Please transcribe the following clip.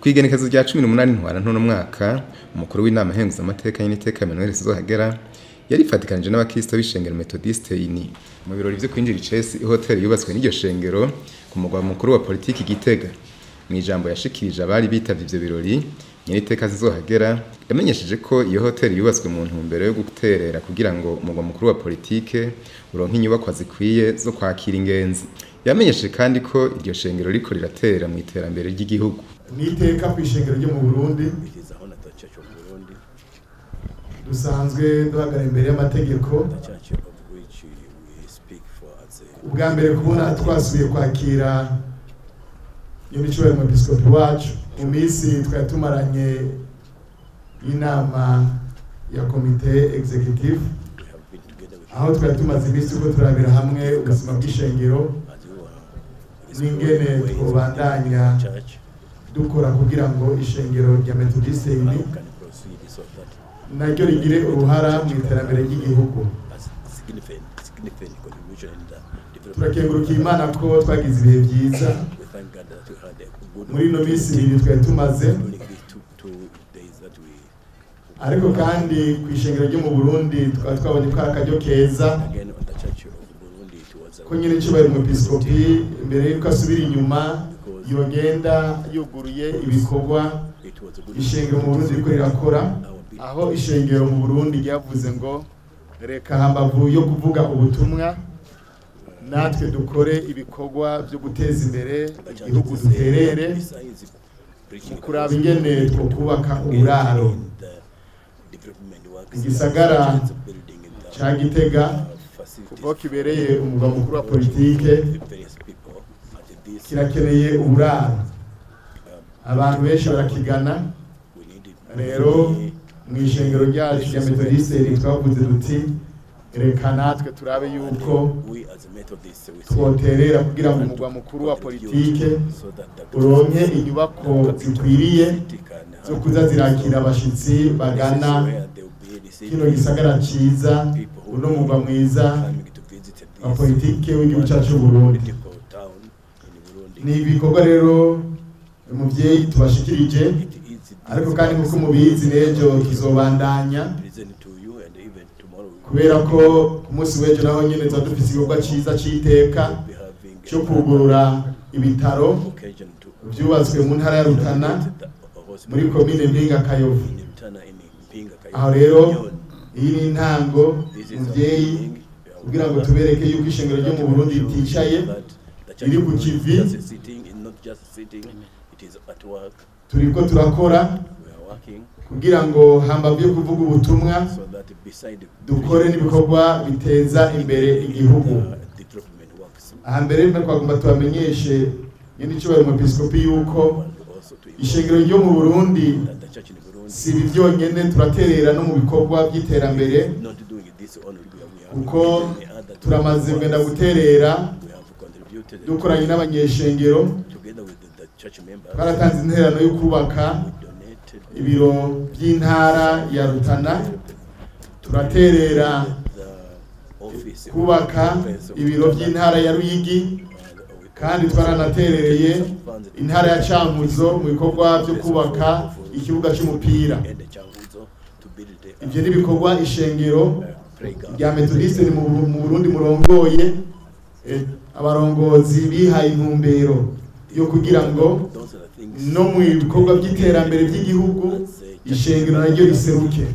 Kw'ignekerezo rya 18 Ntwarante no mwaka Umukuru w'Inama Nkenguzamateka Nyeniteka Emmanuel SINZOHAGERA yarifadikanije n'abakristo b'ishengero Méthodiste Unie mu birori vyo kwinjira icese Ihoteri yubatswe n'iryo shengero ku murwa mukuru wa poritike Gitega. Mw'ijambo yashikirije abari bitavye ivyo birori, Nyeniteka SINZOHAGERA yamenyesheje ko iyo hoteri yubatswe mu ntumbero yo guterera kugira ngo umurwa mukuru wa politike uronke inyubakwa zikwiye zo kwakira ingenzi. Yamenyesheje kandi ko iryo shengero riko riraterera mw'iterambere ry'igihugu. Niteka kw'ishengero ryo mu Burundi dusanzwe duhagarara imbere y'amategeko. Ubwa mbere kubona twasubiye kwakira Nyeniteka Umwepiskopi wacu mu minsi twari tumaranye inama ya komite executive, aho twari tumaze iminsi ko turabira hamwe ubuzima bw'ishengero n'ingene twobandanya dukora kugira ngo ishengero rya Méthodiste Unie naryo rigire uruhara mu iterambere ry'igihugu. Turakengurukiye Imana ko twagize ibihe byiza muri ino minsi ibiri twari tumaze, ariko kandi kw'ishengero ryo mu Burundi twari twabonye ko ari akaryo keza ko nyine cyubahiro umwepiskopi mbere yuko asubira inyuma yogenda yuguruye ibikorwa ishengero mu Burundi riko rirakora, aho ishengero mu Burundi ryavuze ngo reka hambavu yo kuvuga ubutumwa natwe dukore ibikorwa byo guteza imbere igihugu, duterere mu kuraba ingene two kubaka uburaro igisagara ca Gitega kuko kibereye umugwa mukuru wa politike kirakeneye uburaro. Abantu benshi barakigana, rero mw'ishengero ryacu rya Méthodiste twavuze duti reka natwe turabe yuko twoterera kugira ngo umugwa mukuru wa politike uronke inyubako zikwiriye zo kuza zirakira abashitsi bagana kino gisagara ciza, uno mugwa mwiza wa politike w'igihugu cyacu Burundi. Ni ibikorwa rero umuvyeyi tubashikirije, ariko kandi nkuko mubizi n'ejo tuzobandanya, kubera ko ku munsi w'ejo naho nyene tuba dufise igikorwa ciza c'iteka cyo kugurura ibitaro vyubatswe mu ntara ya Rutana muri komine Mpinga Kayovu. Aho rero iyi ni intango muvyeyi kugira ngo tubereke yuko ishengero ryo mu Burundi riticaye, riri ku kivi, turiko turakora kugira ngo hambavu yo kuvuga ubutumwa dukore n'ibikorwa biteza imbere igihugu. Aha mbere twagomba tubamenyeshe Nyeniteka Umwepiskopi yuko ishengero ryo mu Burundi si ibi vyonyene, turaterera no mu bikorwa by'iterambere, kuko turamaze kugenda guterera dukoranye n'abanyeshengero. Twaratanze intererano yo kubaka ibiro by'intara ya Rutana, turaterera kubaka ibiro by'intara ya Ruyigi, kandi twaranaterereye intara ya Cankuzo mu bikorwa byo kubaka ikibuga cy'umupira. Ivyo ni bikorwa ishengero rya Méthodiste mu Burundi murongoye, abarongozi bihaye intumbero yo kugira ngo no mu bikorwa by'iterambere by'igihugu ishengero naryo riseruke.